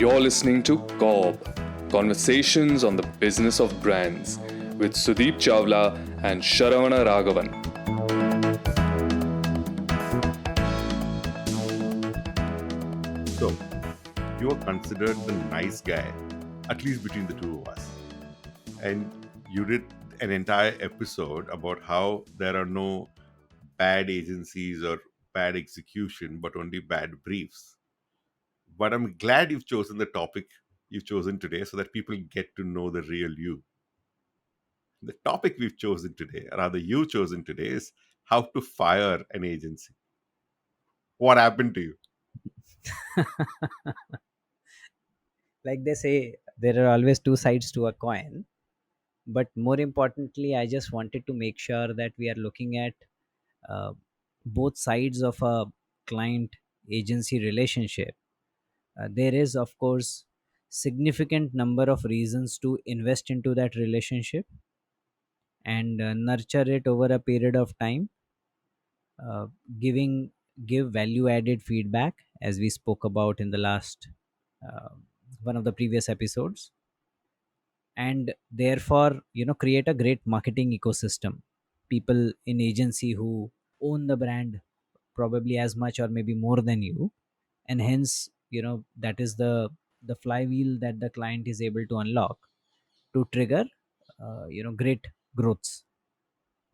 You're listening to CoBB, Conversations on the Business of Brands, with Sudeep Chawla and Sharavana Raghavan. So, you are considered the nice guy, at least between the two of us. And you did an entire episode about how there are no bad agencies or bad execution, but only bad briefs. But I'm glad you've chosen the topic you've chosen today so that people get to know the real you. The topic we've chosen today, or rather you chosen today, is how to fire an agency. What happened to you? Like they say, there are always two sides to a coin. But more importantly, I just wanted to make sure that we are looking at uh, both sides of a client agency relationship. There is, of course, significant number of reasons to invest into that relationship and nurture it over a period of time, uh, giving give value added feedback as we spoke about in the last uh, one of the previous episodes, and therefore create a great marketing ecosystem. People in agency who own the brand probably as much or maybe more than you, and hence that is the flywheel that the client is able to unlock to trigger great growths.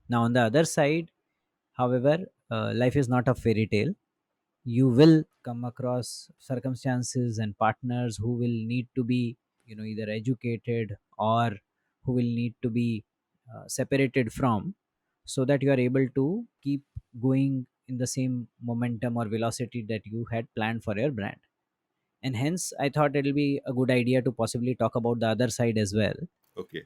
Now on the other side, however, life is not a fairy tale. You will come across circumstances and partners who will need to be either educated or who will need to be separated from, so that you are able to keep going in the same momentum or velocity that you had planned for your brand. And hence I thought it'll be a good idea to possibly talk about the other side as well. Okay,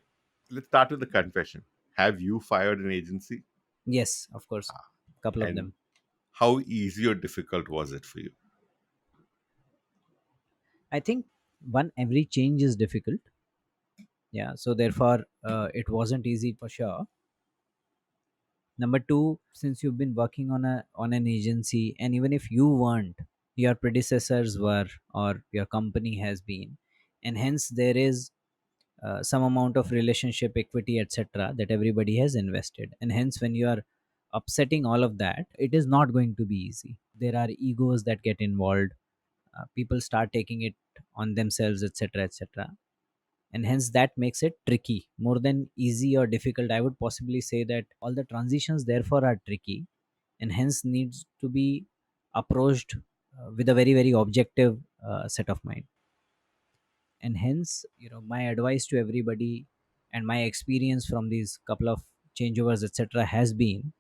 let's start with the confession. Have you fired an agency? Yes, of course, couple of And them. how easy or difficult was it for you? I think one, every change is difficult. Yeah, so therefore it wasn't easy for sure. Number two, since you've been working on an agency, and even if you weren't, your predecessors were, or your company has been, and hence there is some amount of relationship equity, etc., that everybody has invested, and hence when you are upsetting all of that, it is not going to be easy. There are egos that get involved. People start taking it on themselves, etc., etc., and hence that makes it tricky more than easy or difficult. I would possibly say that all the transitions therefore are tricky, and hence needs to be approached with a very very objective set of mind. And hence my advice to everybody and my experience from these couple of changeovers, etc., has been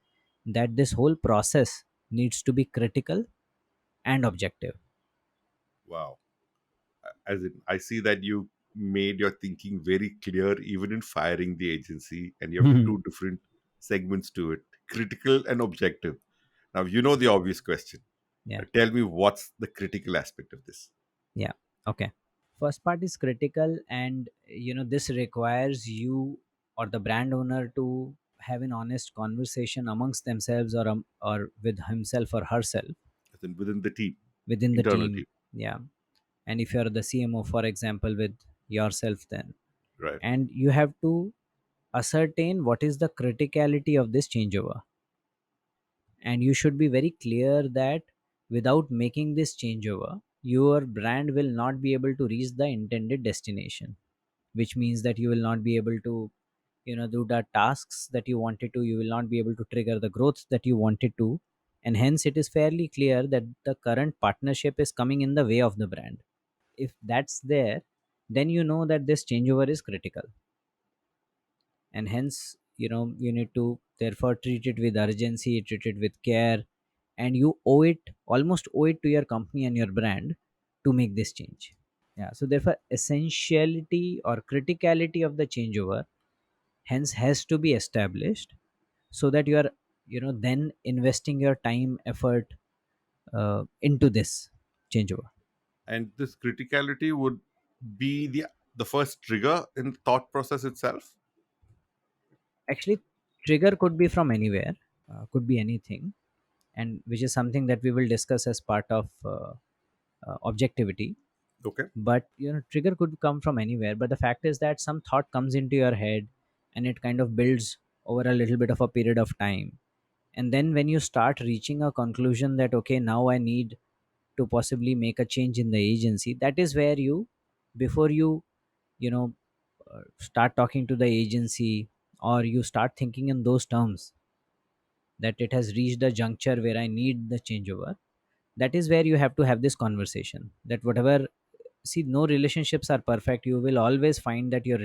that this whole process needs to be critical and objective. Wow. As in, I see that you made your thinking very clear, even in firing the agency, and you have two different segments to it, critical and objective. Now, you know the obvious question. Yeah. Tell me what's the critical aspect of this? Yeah. Okay. First part is critical, and this requires you or the brand owner to have an honest conversation amongst themselves, or with himself or herself As in within the team, within the internal team. team, Yeah. And if you're the CMO, for example, with yourself, then, right? and you have to ascertain what is the criticality of this changeover, and you should be very clear that without making this changeover, your brand will not be able to reach the intended destination, which means that you will not be able to do the tasks that you wanted to. You will not be able to trigger the growth that you wanted to, and hence it is fairly clear that the current partnership is coming in the way of the brand. If that's there, then you know that this changeover is critical, and hence you need to therefore treat it with urgency, treat it with care, and you owe it, almost owe it to your company and your brand to make this change. Yeah, so therefore essentiality or criticality of the changeover hence has to be established, so that you are then investing your time, effort into this changeover. And this criticality would be the first trigger in the thought process itself. Actually, trigger could be from anywhere, could be anything, and which is something that we will discuss as part of objectivity. Okay. But trigger could come from anywhere, but the fact is that some thought comes into your head and it kind of builds over a little bit of a period of time. And then when you start reaching a conclusion that okay, now I need to possibly make a change in the agency, that is where you, before you you know start talking to the agency, or you start thinking in those terms that it has reached a juncture where I need the changeover, that is where you have to have this conversation. That whatever, see, no relationships are perfect. You will always find that your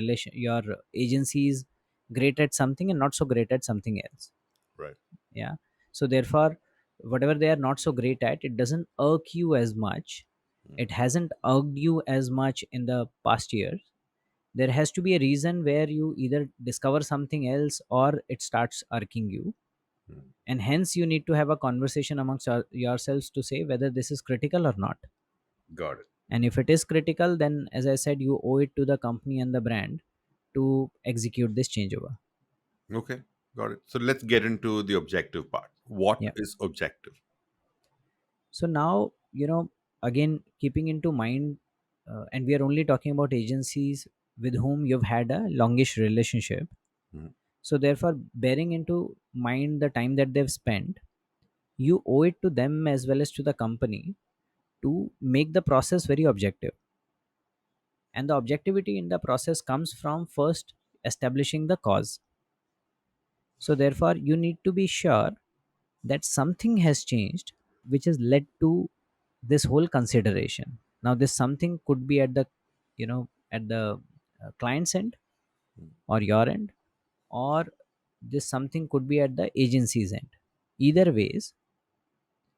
agency is great at something and not so great at something else. Right. Yeah. So therefore, whatever they are not so great at, it doesn't irk you as much. Mm, It hasn't irked you as much in the past years. There has to be a reason where you either discover something else or it starts irking you, mm. and hence you need to have a conversation amongst yourselves to say whether this is critical or not. Got it. And if it is critical, then as I said, you owe it to the company and the brand to execute this changeover. Okay. Got it. So let's get into the objective part. What Yeah. is objective? So now, again, keeping into mind, and we are only talking about agencies with whom you've had a longish relationship. Mm, So therefore, bearing into mind the time that they've spent, you owe it to them as well as to the company to make the process very objective. And the objectivity in the process comes from first establishing the cause. So therefore, you need to be sure that something has changed which has led to this whole consideration. Now this something could be at the client's end mm, or your end, or this something could be at the agency's end. Either ways,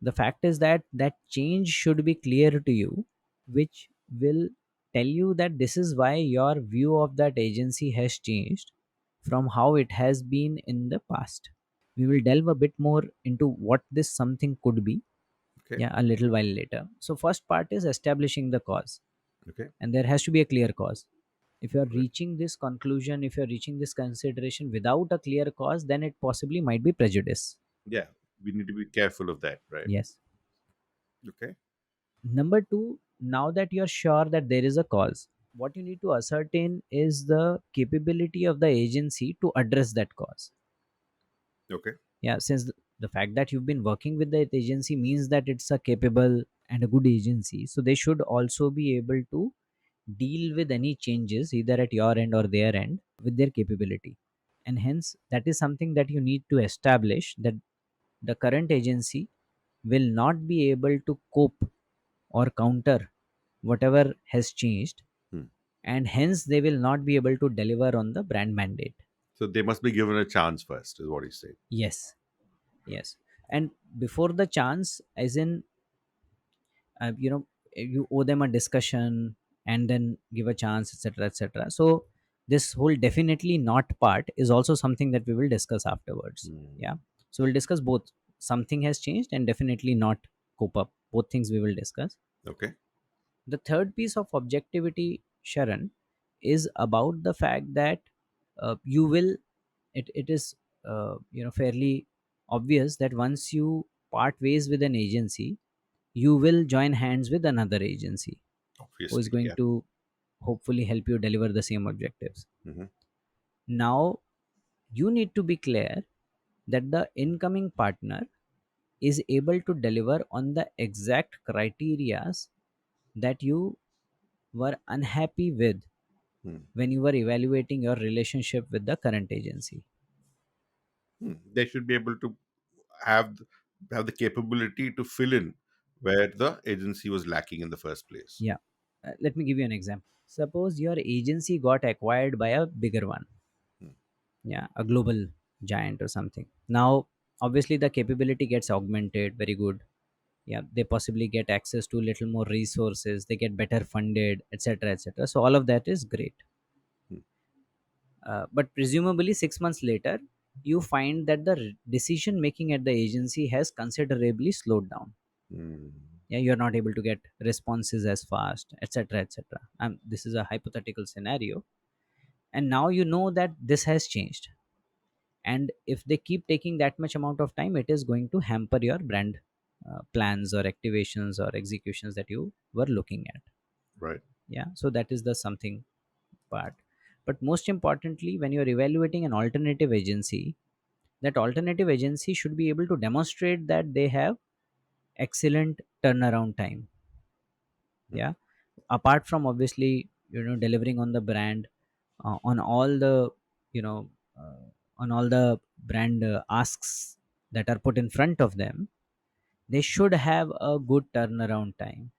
the fact is that that change should be clear to you, which will tell you that this is why your view of that agency has changed from how it has been in the past. We will delve a bit more into what this something could be, okay. yeah, a little while later. So first part is establishing the cause, Okay. and there has to be a clear cause. If you are Right. reaching this conclusion, if you are reaching this consideration without a clear cause, then it possibly might be prejudice. Yeah. We need to be careful of that, right? Yes. Okay. Number two, now that you're sure that there is a cause, what you need to ascertain is the capability of the agency to address that cause. Okay. Yeah, since the fact that you've been working with that agency means that it's a capable and a good agency, so they should also be able to deal with any changes either at your end or their end with their capability. And hence, that is something that you need to establish, that the current agency will not be able to cope or counter whatever has changed, Hmm. and hence they will not be able to deliver on the brand mandate. So they must be given a chance first, is what he's saying. Yes. Yes. And before the chance, as in, you owe them a discussion and then give a chance, etc., etc. So this whole definitely not part is also something that we will discuss afterwards. Hmm. Yeah. So we'll discuss both. Something has changed and definitely not cope up. Both things we will discuss. Okay. The third piece of objectivity, Sharan, is about the fact that you will it is fairly obvious that once you part ways with an agency, you will join hands with another agency who is Obviously. going Yeah. to hopefully help you deliver the same objectives. Hmm. Now you need to be clear that the incoming partner is able to deliver on the exact criterias that you were unhappy with Hmm. when you were evaluating your relationship with the current agency. Hmm. They should be able to have have the capability to fill in where the agency was lacking in the first place. Yeah. Let me give you an example. Suppose your agency got acquired by a bigger one, Hmm. yeah, a global giant or something. Now, obviously, the capability gets augmented, very good. Yeah, they possibly get access to little more resources, they get better funded, etc., etc. So, all of that is great. Hmm. But presumably, 6 months later, you find that the decision making at the agency has considerably slowed down. Hmm. Yeah, you're not able to get responses as fast, etc., etc. This is a hypothetical scenario, and now you know that this has changed, and if they keep taking that much amount of time, it is going to hamper your brand plans or activations or executions that you were looking at. Right. Yeah, so that is the something part. But most importantly, when you're evaluating an alternative agency, that alternative agency should be able to demonstrate that they have excellent turnaround time. Mm. Yeah, apart from obviously delivering on the brand, on all the you know uh, on all the brand asks that are put in front of them, they should have a good turnaround time.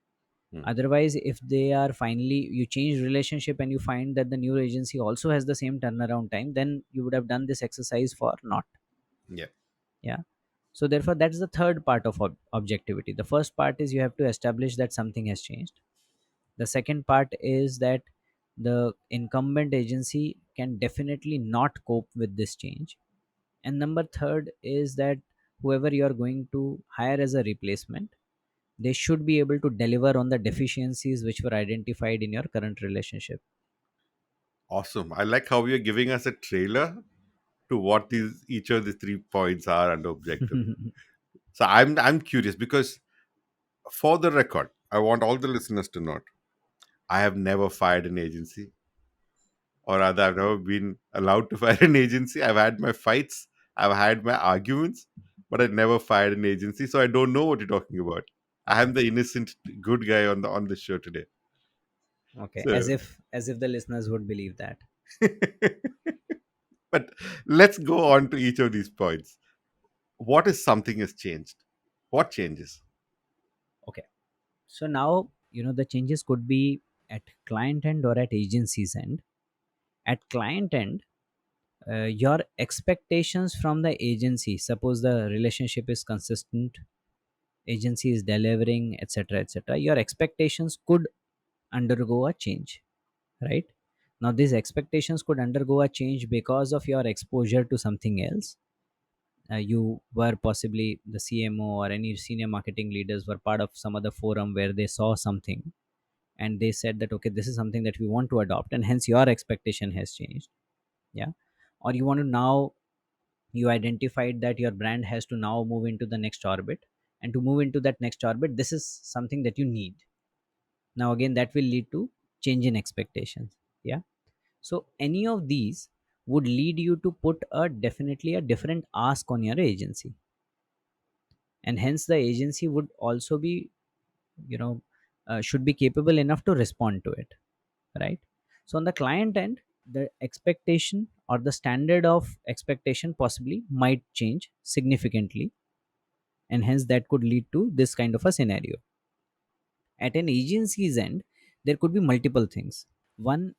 Mm. Otherwise, if they are finally, you change relationship and you find that the new agency also has the same turnaround time, then you would have done this exercise for not. Yeah. Yeah, so therefore that's the third part of objectivity. The first part is you have to establish that something has changed. The second part is that the incumbent agency can definitely not cope with this change. And number third is that whoever you are going to hire as a replacement, they should be able to deliver on the deficiencies which were identified in your current relationship. Awesome. I like how you're giving us a trailer to what these each of the 3 points are under objective. So I'm curious because for the record, I want all the listeners to know I have never fired an agency, or rather, I've never been allowed to fire an agency. I've had my fights, I've had my arguments, but I've never fired an agency. So I don't know what you're talking about. I am the innocent good guy on the show today. Okay, So, as if the listeners would believe that. but let's go on to each of these points. What is something has changed? What changes? Okay, so now the changes could be at client end or at agency's end. At client end, your expectations from the agency, suppose the relationship is consistent, agency is delivering, etc., etc., your expectations could undergo a change, right? Now these expectations could undergo a change because of your exposure to something else. You were possibly the CMO or any senior marketing leaders were part of some other forum where they saw something and they said that okay, this is something that we want to adopt, and hence your expectation has changed. Yeah, or you want to now, you identified that your brand has to now move into the next orbit, and to move into that next orbit, this is something that you need. Now again, that will lead to change in expectations. Yeah, so any of these would lead you to put a definitely a different ask on your agency, and hence the agency would also be, you know should be capable enough to respond to it, right? So on the client end, the expectation or the standard of expectation possibly might change significantly, and hence that could lead to this kind of a scenario. At an agency's end, there could be multiple things. One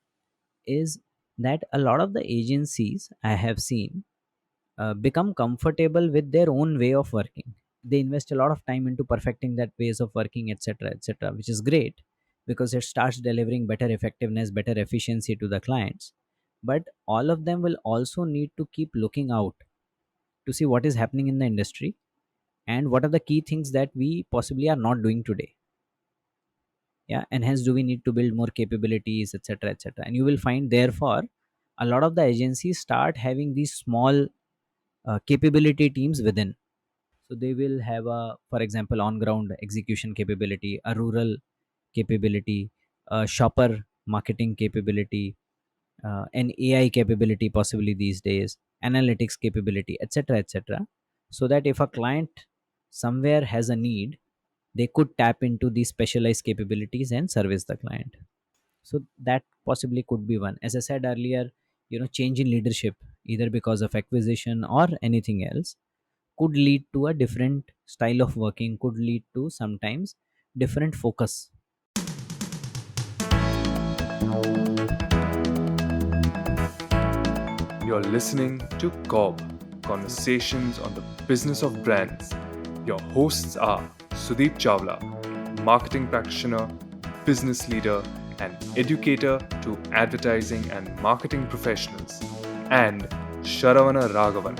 is that a lot of the agencies I have seen become comfortable with their own way of working. They invest a lot of time into perfecting that ways of working, etc., etc., which is great because it starts delivering better effectiveness, better efficiency to the clients. But all of them will also need to keep looking out to see what is happening in the industry and what are the key things that we possibly are not doing today. Yeah, and hence do we need to build more capabilities, etc., etc. And you will find therefore a lot of the agencies start having these small capability teams within. So they will have a, for example, on ground execution capability, a rural capability, a shopper marketing capability, an AI capability possibly these days, analytics capability, etc., etc. So that if a client somewhere has a need, they could tap into these specialized capabilities and service the client. So that possibly could be one. As I said earlier, change in leadership, either because of acquisition or anything else, could lead to a different style of working, could lead to sometimes different focus. You're listening to CoBB, Conversations on the Business of Brands. Your hosts are Sudeep Chawla, marketing practitioner, business leader, and educator to advertising and marketing professionals, and Sharavana Raghavan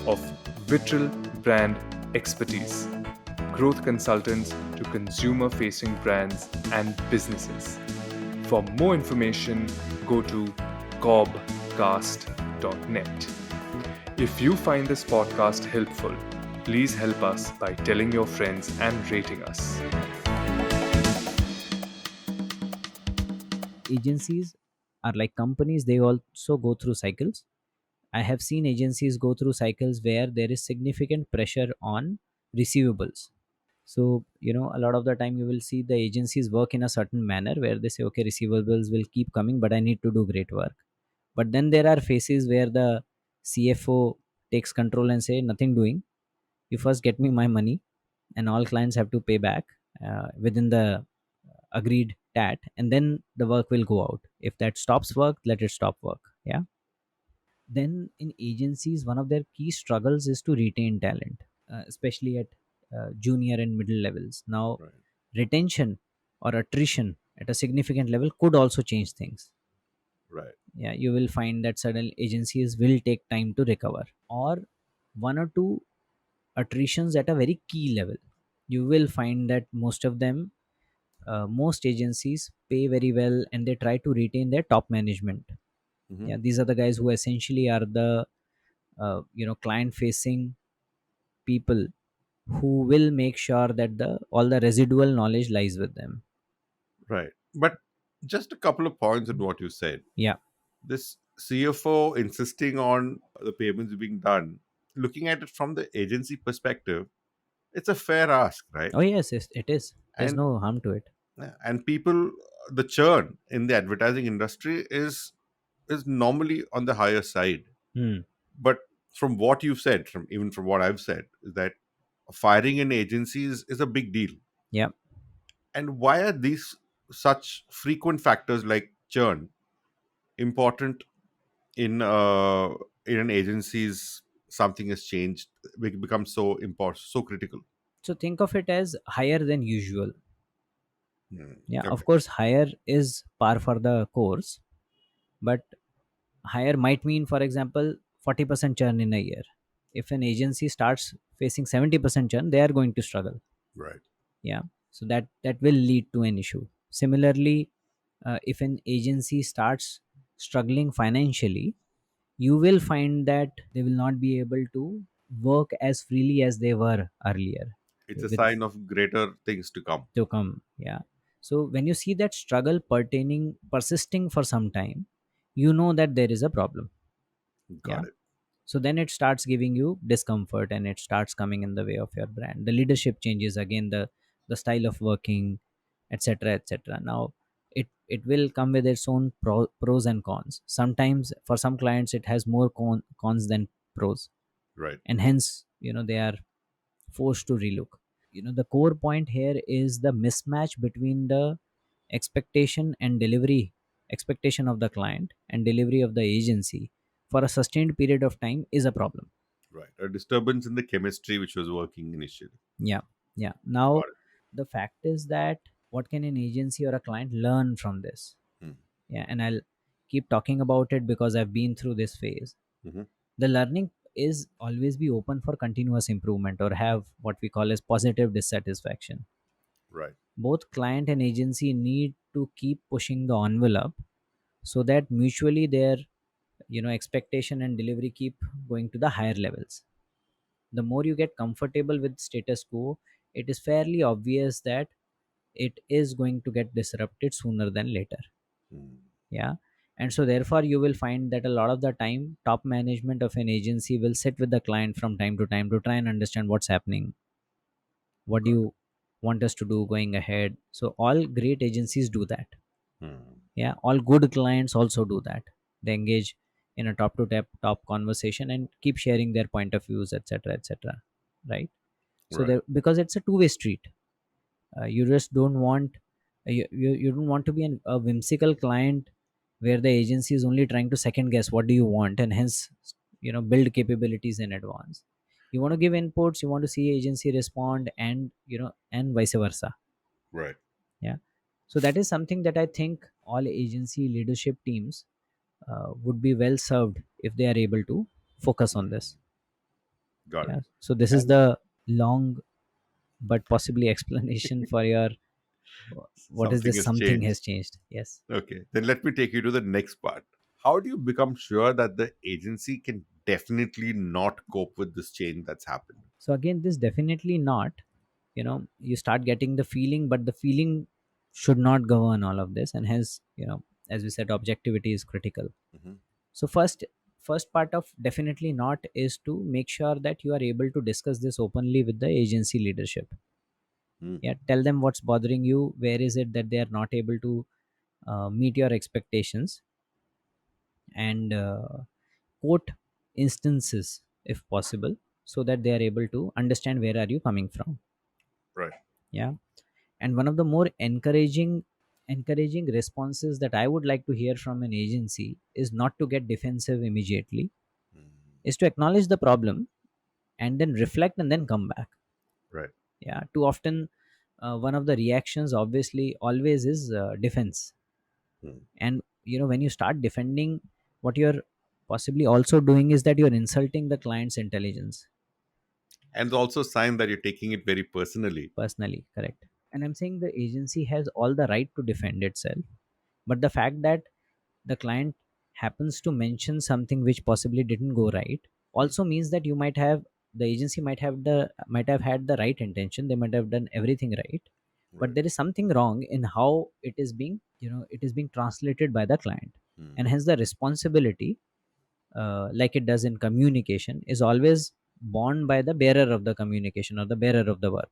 of Vitral Brand Expertise, growth consultants to consumer-facing brands and businesses. For more information, go to cobcast.net. If you find this podcast helpful, please help us by telling your friends and rating us. Agencies are like companies, they also go through cycles. I have seen agencies go through cycles where there is significant pressure on receivables. So, a lot of the time you will see the agencies work in a certain manner where they say, okay, receivables will keep coming, but I need to do great work. But then there are phases where the CFO takes control and say, nothing doing. You first get me my money, and all clients have to pay back within the agreed tat, and then the work will go out. If that stops work, let it stop work. Yeah. Then in agencies, one of their key struggles is to retain talent, especially at junior and middle levels. Now, Right. retention or attrition at a significant level could also change things. Right. Yeah, you will find that certain agencies will take time to recover, or one or two attritions at a very key level. You will find that most agencies pay very well and they try to retain their top management. Hmm. Yeah, these are the guys who essentially are the client facing people, who will make sure that the all the residual knowledge lies with them. Right. But just a couple of points on what you said. Yeah. This CFO insisting on the payments being done, looking at it from the agency perspective, it's a fair ask, right? Oh yes, yes, it is. There's And no harm to it. people, the churn in the advertising industry is normally on the higher side. Hmm. But from what you've said, from even from what I've said, is that firing in agencies is a big deal. Yeah. And why are these such frequent factors like churn important in an agency's something has changed, becomes so important, so critical? So think of it as higher than usual. Hmm. Yeah, of Okay. course, higher is par for the course, but higher might mean, for example, 40% churn in a year. If an agency starts facing 70% churn, they are going to struggle. Right. Yeah. So that will lead to an issue. Similarly, if an agency starts struggling financially, you will find that they will not be able to work as freely as they were earlier It's a with sign of greater things to come. to come. Yeah. So when you see that struggle persisting for some time, you know that there is a problem. Yeah. Got it. So then it starts giving you discomfort and it starts coming in the way of your brand. The leadership changes again, the style of working, etc., etc. Now it will come with its own pros and cons. Sometimes for some clients it has more cons than pros, Right. and hence they are forced to relook. The core point here is the mismatch between the expectation and delivery, expectation of the client and delivery of the agency for a sustained period of time is a problem. Right. A disturbance in the chemistry which was working initially. Yeah. Yeah. Now Got the fact is that what can an agency or a client learn from this? it. Yeah, and I'll keep talking about it because I've been through this phase. Mm-hmm. The learning is always be open for continuous improvement, or have what we call as positive dissatisfaction. Right. Both client and agency need to keep pushing the envelope so that mutually their expectation and delivery keep going to the higher levels. The more you get comfortable with status quo, it is fairly obvious that it is going to get disrupted sooner than later. Mm. Yeah. And so therefore you will find that a lot of the time top management of an agency will sit with the client from time to time to try and understand what's happening, what do Got you want us to do going ahead. So all great agencies do that. it. Mm. Yeah, all good clients also do that. They engage in a top to top conversation and keep sharing their point of views, etc., etc., right? So Right. there, because it's a two-way street. You just don't want you don't want to be a whimsical client where the agency is only trying to second guess what do you want, and hence build capabilities in advance. You want to give inputs, you want to see agency respond, and and vice versa. Right. Yeah. So that is something that I think all agency leadership teams would be well served if they are able to focus on Mm. this. Got it. Yeah. So this is And the long but possibly explanation for your what is something this has something changed. has changed. Yes. Okay. Then let me take you to the next part. How do you become sure that the agency can definitely not cope with this change that's happened? So again, this definitely not, you start getting the feeling, but the feeling should not govern all of this, and hence as we said, objectivity is critical. Hmm. So first part of definitely not is to make sure that you are able to discuss this openly with the agency leadership. Hmm. Yeah, tell them what's bothering you, where is it that they are not able to meet your expectations, and quote instances if possible, so that they are able to understand where are you coming from. Right. Yeah. And one of the more encouraging responses that I would like to hear from an agency is not to get defensive immediately, Hmm. is to acknowledge the problem and then reflect and then come back. Right. Yeah, too often one of the reactions obviously always is defense. Hmm. And when you start defending, what you're possibly also doing is that you're insulting the client's intelligence. And it's also a sign that you're taking it very personally. Personally, correct. And I'm saying the agency has all the right to defend itself, but the fact that the client happens to mention something which possibly didn't go right Hmm. also means that you might have the agency might have had the right intention, they might have done everything right, but Right. there is something wrong in how it is being, it is being translated by the client. Hmm. And hence the responsibility, like it does in communication, is always borne by the bearer of the communication or the bearer of the work.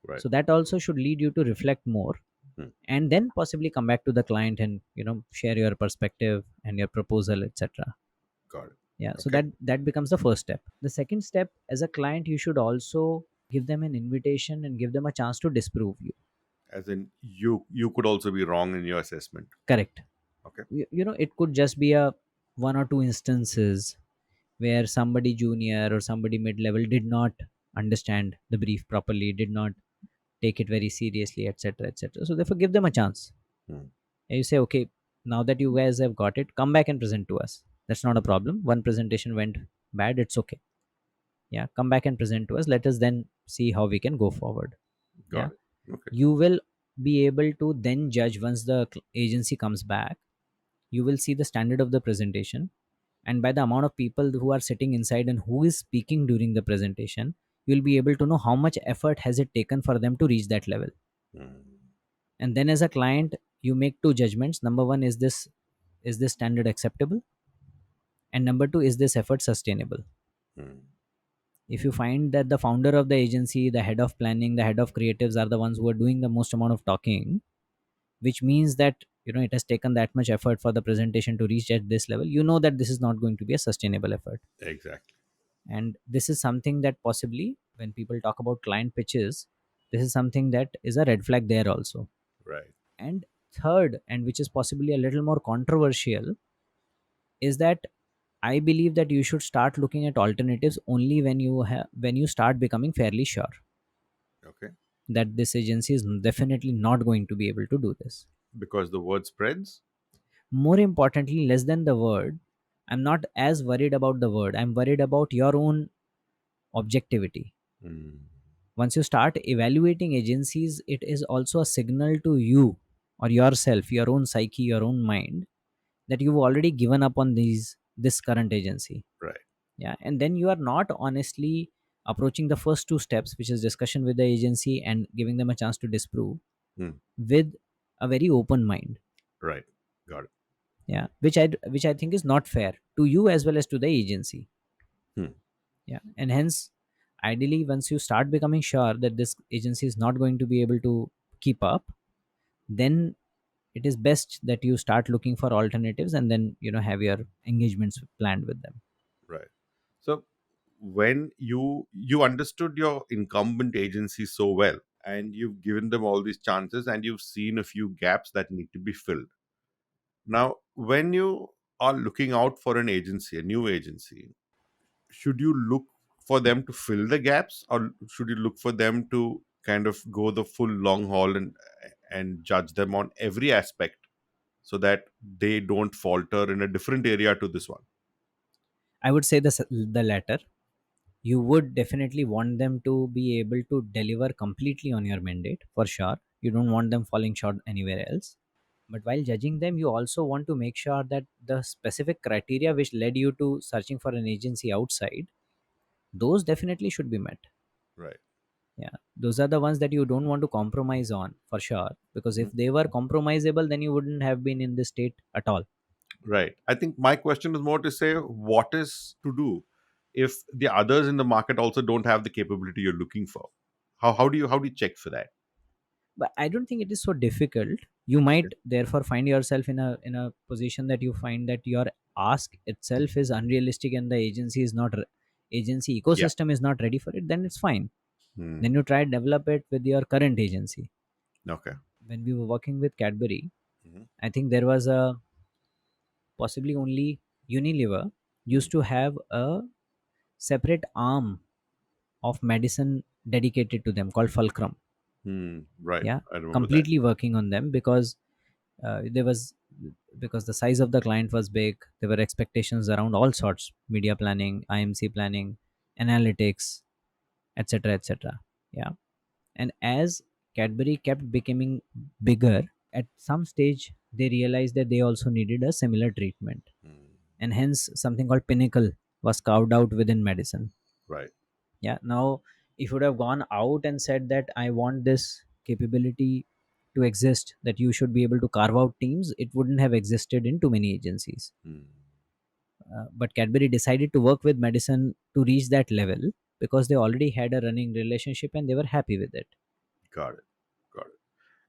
Right. So that also should lead you to reflect more, Hmm. and then possibly come back to the client and share your perspective and your proposal, etc. Got it. Yeah, so Okay. that becomes the first step. The second step, as a client, you should also give them an invitation and give them a chance to disprove you. As in, you could also be wrong in your assessment. Correct. Okay. It could just be a one or two instances where somebody junior or somebody mid level did not understand the brief properly, did not take it very seriously, etc., etc. So therefore give them a chance. Hmm. And you say, okay, now that you guys have got it, come back and present to us. That's not a problem. One presentation went bad, it's okay. Yeah, come back and present to us, let us then see how we can go forward. Yeah, Got it. Okay. you will be able to then judge once the agency comes back. You will see the standard of the presentation, and by the amount of people who are sitting inside and who is speaking during the presentation, you'll be able to know how much effort has it taken for them to reach that level. Hmm. And then as a client, you make two judgments. Number one, is this standard acceptable, and number two, is this effort sustainable. Hmm. If you find that the founder of the agency, the head of planning, the head of creatives are the ones who are doing the most amount of talking, which means that it has taken that much effort for the presentation to reach at this level, you know that this is not going to be a sustainable effort. Exactly. And this is something that possibly, when people talk about client pitches, this is something that is a red flag there also. Right. And third, and which is possibly a little more controversial, is that I believe that you should start looking at alternatives only when you start becoming fairly sure Okay. that this agency is definitely not going to be able to do this. Because the word spreads. More importantly, less than the word, I'm not as worried about the word, I'm worried about your own objectivity. Hmm. Once you start evaluating agencies, it is also a signal to you or yourself, your own psyche, your own mind, that you've already given up on this current agency. Right. Yeah, and then you are not honestly approaching the first two steps, which is discussion with the agency and giving them a chance to disprove, Hmm. with a very open mind. Right. Got it. Yeah, which I think is not fair to you as well as to the agency. Hmm. Yeah, and hence, ideally, once you start becoming sure that this agency is not going to be able to keep up, then it is best that you start looking for alternatives and then have your engagements planned with them. Right. So when you understood your incumbent agency so well, and you've given them all these chances, and you've seen a few gaps that need to be filled. Now, when you are looking out for an agency, a new agency, should you look for them to fill the gaps, or should you look for them to kind of go the full long haul and judge them on every aspect so that they don't falter in a different area to this one? I would say the latter. You would definitely want them to be able to deliver completely on your mandate, for sure. You don't want them falling short anywhere else. But while judging them, you also want to make sure that the specific criteria which led you to searching for an agency outside, those definitely should be met. Right. Yeah, those are the ones that you don't want to compromise on for sure, because if Mhm. they were compromisable, then you wouldn't have been in this state at all. Right. I think my question is more to say what is to do if the others in the market also don't have the capability you're looking for. How do you check for that? But I don't think it is so difficult. You might therefore find yourself in a position that you find that your ask itself is unrealistic and the agency is not agency Yeah. ecosystem is not ready for it. Then it's fine. Hmm. Then you try develop it with your current agency. Okay. When we were working with Cadbury, Mhm. I think there was a possibly only Unilever Hmm. used to have a separate arm of medicine dedicated to them called Fulcrum. Hmm. Right. Yeah, I remember that. completely working on them because there was, because the size of the client was big. There were expectations around all sorts: media planning, IMC planning, analytics, etc., etc. Yeah, and as Cadbury kept becoming bigger, at some stage they realized that they also needed a similar treatment, Hmm. and hence something called Pinnacle was carved out within medicine. Right. Yeah, now if you would have gone out and said that I want this capability to exist, that you should be able to carve out teams, it wouldn't have existed in too many agencies. Hmm. But Cadbury decided to work with medicine to reach that level because they already had a running relationship and they were happy with it. Got it. Got it.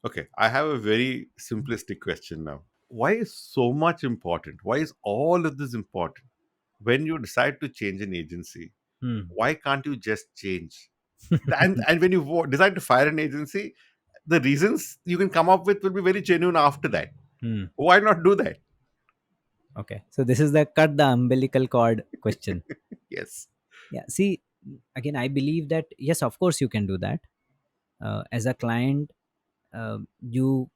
Okay. I have a very simplistic question now. Why is so much important? Why is all of this important? When you decide to change an agency, Hmm. why can't you just change? And when you decide to fire an agency, the reasons you can come up with will be very genuine after that. Hmm. Why not do that? Okay, so this is the cut the umbilical cord question. Yes. Yeah, see, again, I believe that yes, of course you can do that. As a client, you,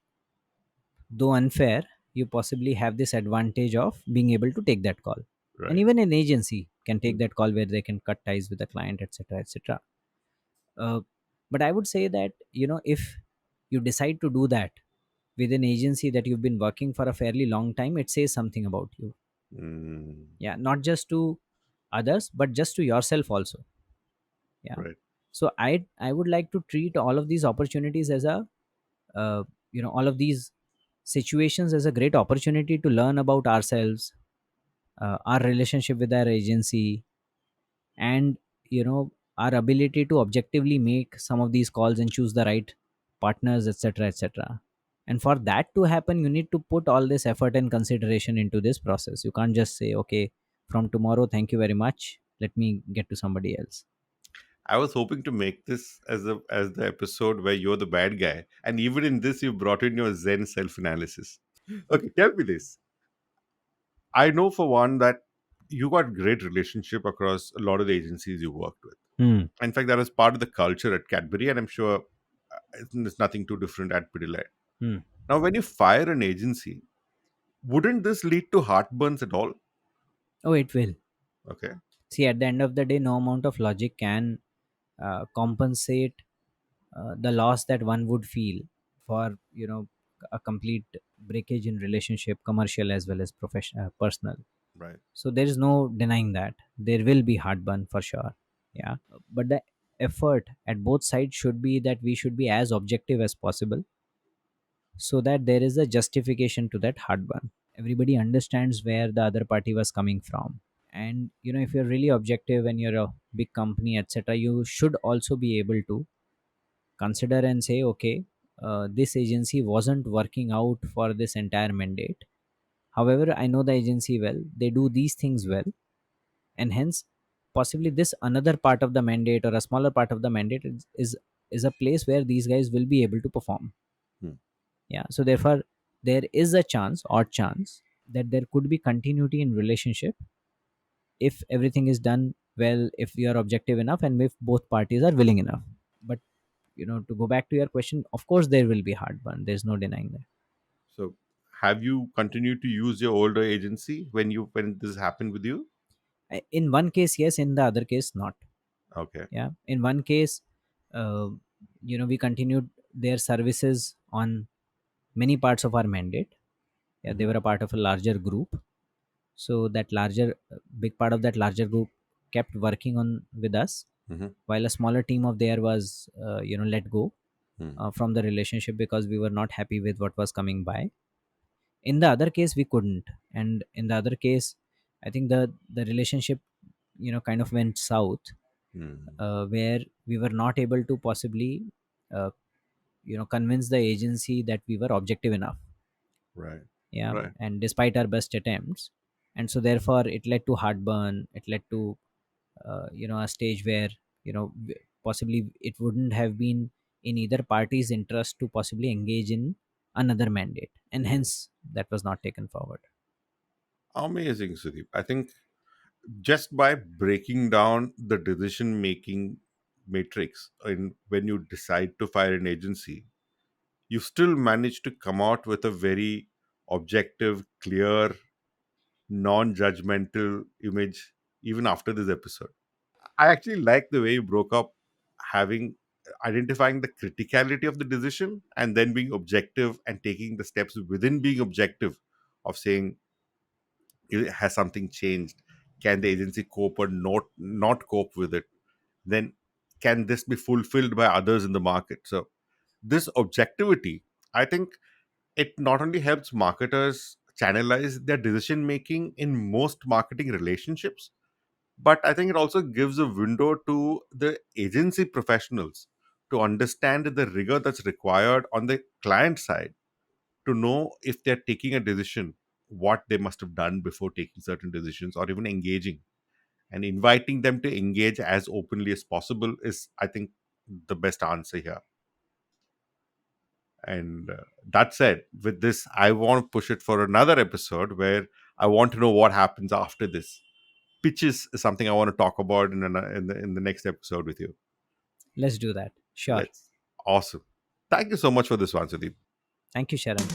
though unfair, you possibly have this advantage of being able to take that call. And Right. even an agency can take Mm. that call where they can cut ties with the client, etc., etc. uh, but I would say that, if you decide to do that with an agency that you've been working for a fairly long time, it says something about you. Mm. Yeah, not just to others but just to yourself also. Yeah, Right. so I would like to treat all of these opportunities as a, all of these situations as a great opportunity to learn about ourselves, our relationship with our agency, and our ability to objectively make some of these calls and choose the right partners, etc., etc. And for that to happen, you need to put all this effort and consideration into this process. You can't just say, okay, from tomorrow, thank you very much, let me get to somebody else. I was hoping to make this as the episode where you're the bad guy, and even in this, you brought in your Zen self analysis. Okay, tell me this. I know for one that you got great relationship across a lot of the agencies you worked with. Hmm. In fact, that was part of the culture at Cadbury, and I'm sure it's nothing too different at Pidilite. Hmm. Now, when you fire an agency, wouldn't this lead to heartburns at all? Oh, it will. Okay. See, at the end of the day, no amount of logic can compensate the loss that one would feel for, a complete breakage in relationship, commercial as well as professional, personal. Right. So there is no denying that there will be heartburn for sure. Yeah, but the effort at both sides should be that we should be as objective as possible, so that there is a justification to that heartburn. Everybody understands where the other party was coming from. And if you're really objective and you're a big company, etc., you should also be able to consider and say, okay, this agency wasn't working out for this entire mandate. However, I know the agency well, they do these things well, and hence possibly this another part of the mandate or a smaller part of the mandate is a place where these guys will be able to perform. Hmm. Yeah, so therefore there is a chance, odd chance, that there could be continuity in relationship if everything is done well, if you are objective enough, and if both parties are willing enough. But to go back to your question, of course there will be heartburn, there's no denying that. So, have you continued to use your older agency when this happened with you? In one case yes, in the other case not. Okay. Yeah, in one case, uh, we continued their services on many parts of our mandate. Yeah, they Mhm. were a part of a larger group, so that larger big part of that larger group kept working on with us. Mhm. while a smaller team of there was let go Mhm. from the relationship because we were not happy with what was coming by. In the other case we couldn't, and in the other case I think the relationship kind of went south, Mhm. where we were not able to possibly uh, convince the agency that we were objective enough. Right. Yeah, Right. and despite our best attempts, and so therefore it led to heartburn. It led to a stage where possibly it wouldn't have been in either party's interest to possibly engage in another mandate, and Mhm. hence that was not taken forward. Amazing, Sudeep. I think just by breaking down the decision making matrix in when you decide to fire an agency, you still manage to come out with a very objective, clear, non-judgmental image even after this episode. I actually like the way you broke up having identifying the criticality of the decision and then being objective and taking the steps within being objective of saying, has something changed? Can the agency cope or not cope with it? Then can this be fulfilled by others in the market? So this objectivity, I think, it not only helps marketers channelize their decision making in most marketing relationships, but I think it also gives a window to the agency professionals to understand the rigor that's required on the client side to know if they're taking a decision, what they must have done before taking certain decisions or even engaging. And inviting them to engage as openly as possible is, I think, the best answer here. And that said, with this, I want to push it for another episode where I want to know what happens after this. Pitches is something I want to talk about in the next episode with you. Let's do that, sure. Let's Awesome. Thank you so much for this one, Sudeep. Thank you, Sharan.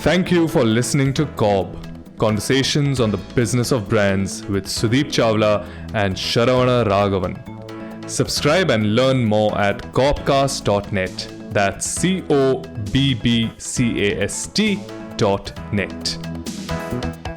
Thank you for listening to CoBB, Conversations on the Business of Brands with Sudeep Chawla and Sharavana Raghavan. Subscribe and learn more at cobcast.net. That's COBBCAST.net.